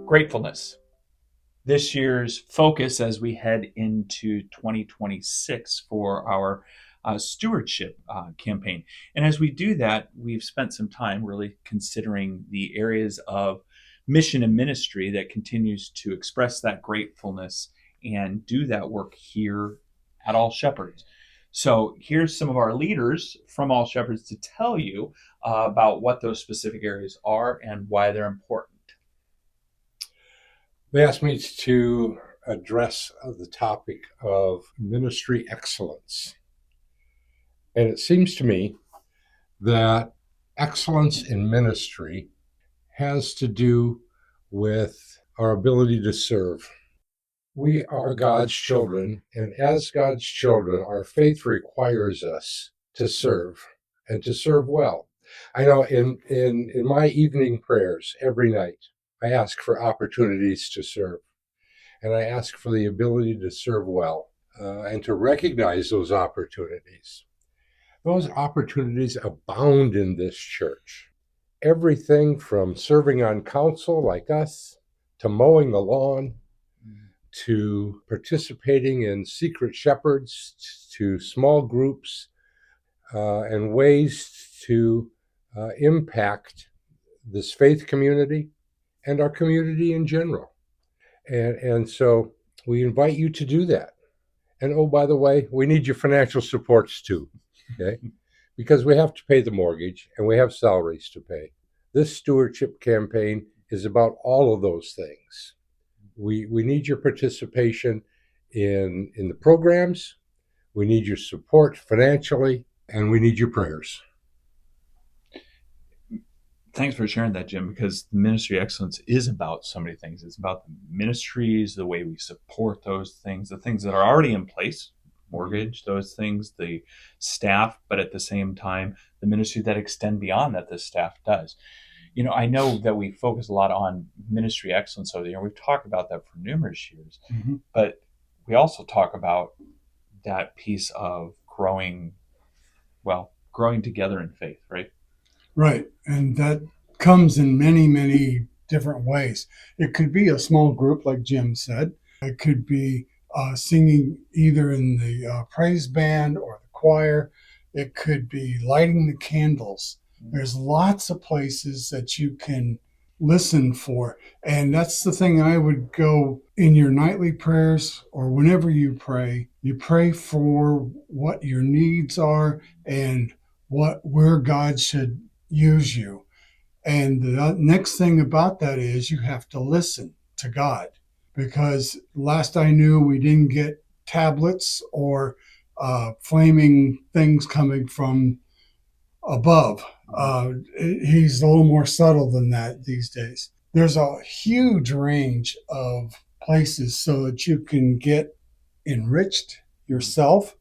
Gratefulness. This year's focus as we head into 2026 for our stewardship campaign. And as we do that, we've spent some time really considering the areas of mission and ministry that continues to express that gratefulness and do that work here at All Shepherds. So here's some of our leaders from All Shepherds to tell you about what those specific areas are and why they're important. They asked me to address the topic of ministry excellence. And it seems to me that excellence in ministry has to do with our ability to serve. We are God's children, and as God's children, our faith requires us to serve and to serve well. I know in my evening prayers every night, I ask for opportunities to serve, and I ask for the ability to serve well and to recognize those opportunities. Those opportunities abound in this church. Everything from serving on council like us, to mowing the lawn, to participating in secret shepherds, to small groups, and ways to impact this faith community and our community in general. And so we invite you to do that. And oh, by the way, we need your financial supports too, okay? Because we have to pay the mortgage and we have salaries to pay. This stewardship campaign is about all of those things. We need your participation in the programs, we need your support financially, and we need your prayers. Thanks for sharing that, Jim, because ministry excellence is about so many things. It's about the ministries, the way we support those things, the things that are already in place, mortgage, those things, the staff, but at the same time, the ministry that extend beyond that the staff does. You know, I know that we focus a lot on ministry excellence over the year. We've talked about that for numerous years, but we also talk about that piece of growing together in faith, right? Right. And that comes in many, many different ways. It could be a small group, like Jim said. It could be singing either in the praise band or the choir. It could be lighting the candles. There's lots of places that you can listen for. And that's the thing I would go in your nightly prayers or whenever you pray for what your needs are and where God should use you. And the next thing about that is you have to listen to God, because last I knew we didn't get tablets or flaming things coming from above. He's a little more subtle than that these days. There's a huge range of places so that you can get enriched yourself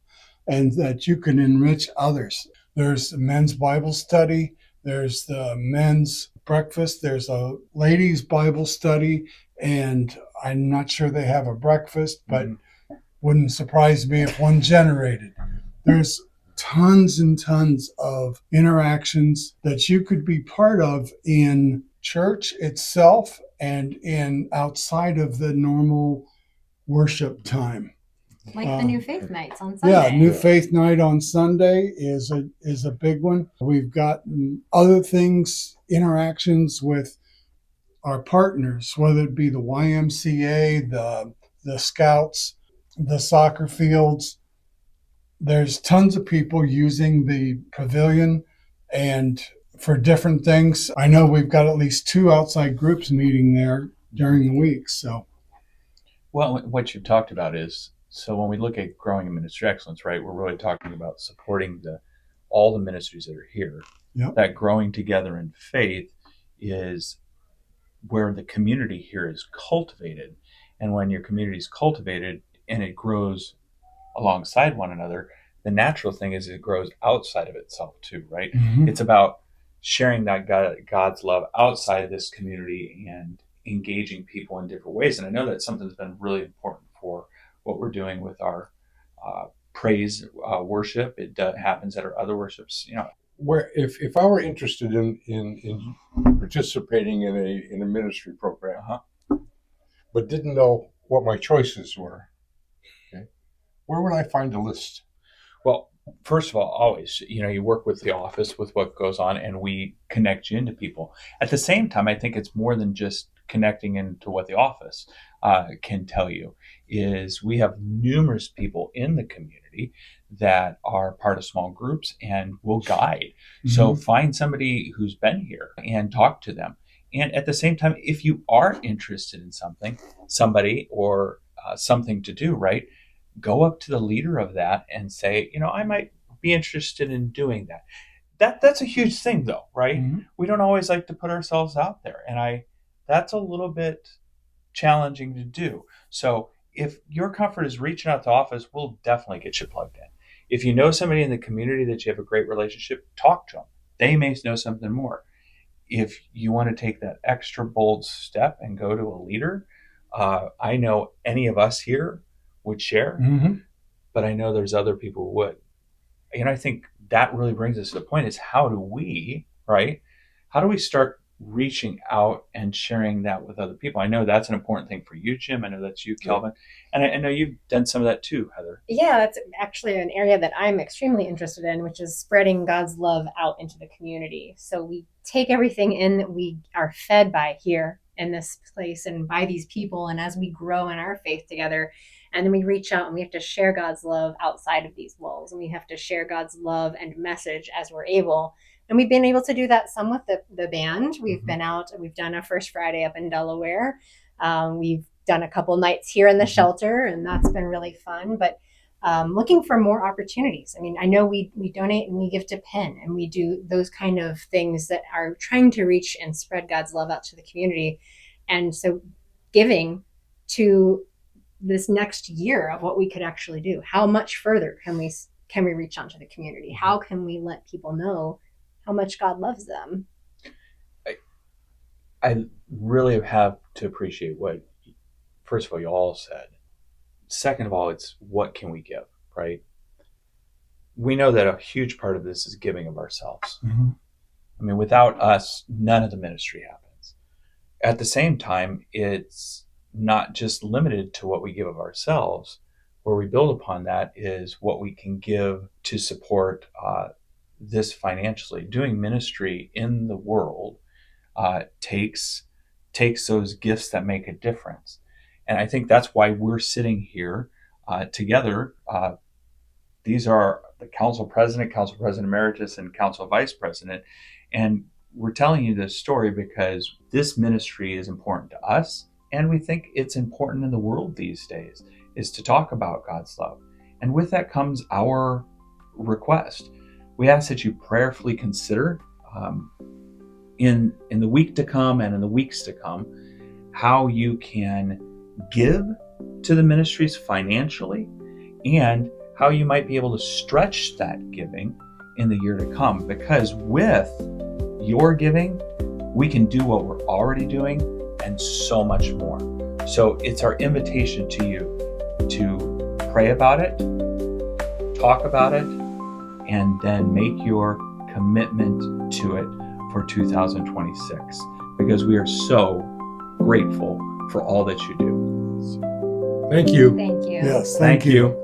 and that you can enrich others. There's a men's Bible study. There's the men's breakfast. There's a ladies' Bible study, and I'm not sure they have a breakfast, but wouldn't surprise me if one generated. There's tons and tons of interactions that you could be part of in church itself and in outside of the normal worship time. Like the New Faith Nights on Sunday. Yeah, New Faith Night on Sunday is a big one. We've got other things, interactions with our partners, whether it be the YMCA, the Scouts, the soccer fields. There's tons of people using the pavilion and for different things. I know we've got at least 2 outside groups meeting there during the week. So, well, what you've talked about is, so when we look at growing in ministry excellence, right, we're really talking about supporting all the ministries that are here. Yep. That growing together in faith is where the community here is cultivated. And when your community is cultivated and it grows alongside one another, the natural thing is it grows outside of itself too, right? It's about sharing that God's love outside of this community and engaging people in different ways. And I know that's something that's been really important for what we're doing with our praise worship. It happens at our other worships, Where if I were interested in participating in a ministry program, but didn't know what my choices were, okay, where would I find a list? Well, first of all, always, you work with the office with what goes on, and we connect you into people. At the same time, I think it's more than just connecting into what the office can tell you. Is we have numerous people in the community that are part of small groups and will guide. So find somebody who's been here and talk to them. And at the same time, if you are interested in somebody or something to do, right? Go up to the leader of that and say, I might be interested in doing that. That's a huge thing though, right? We don't always like to put ourselves out there. And that's a little bit challenging to do. So if your comfort is reaching out to office, we'll definitely get you plugged in. If you know somebody in the community that you have a great relationship, talk to them. They may know something more. If you want to take that extra bold step and go to a leader, I know any of us here would share, but I know there's other people who would. I think that really brings us to the point is how do we start reaching out and sharing that with other people? I know that's an important thing for you, Jim. I know that's you, Kelvin. And I know you've done some of that too, Heather. Yeah, that's actually an area that I'm extremely interested in, which is spreading God's love out into the community. So we take everything in that we are fed by here in this place and by these people. And as we grow in our faith together, and then we reach out and we have to share God's love outside of these walls. And we have to share God's love and message as we're able. And we've been able to do that some with the band. We've been out and we've done a First Friday up in Delaware. We've done a couple nights here in the shelter, and that's been really fun. But looking for more opportunities. I mean, I know we donate and we give to PEN, and we do those kind of things that are trying to reach and spread God's love out to the community. And so giving to this next year of what we could actually do. How much further can we reach out to the community? How can we let people know how much God loves them? I really have to appreciate what, first of all, you all said. Second of all, it's what can we give, right? We know that a huge part of this is giving of ourselves. I mean, without us, none of the ministry happens. At the same time, it's not just limited to what we give of ourselves. Where we build upon that is what we can give to support this financially. Doing ministry in the world takes those gifts that make a difference. And I think that's why we're sitting here together. These are the council president emeritus, and council vice president. And we're telling you this story because this ministry is important to us. And we think it's important in the world these days is to talk about God's love. And with that comes our request. We ask that you prayerfully consider in the week to come and in the weeks to come how you can give to the ministries financially and how you might be able to stretch that giving in the year to come. Because with your giving, we can do what we're already doing and so much more. So it's our invitation to you to pray about it, talk about it, and then make your commitment to it for 2026, because we are so grateful for all that you do. Thank you. Thank you. Yes, Thank you.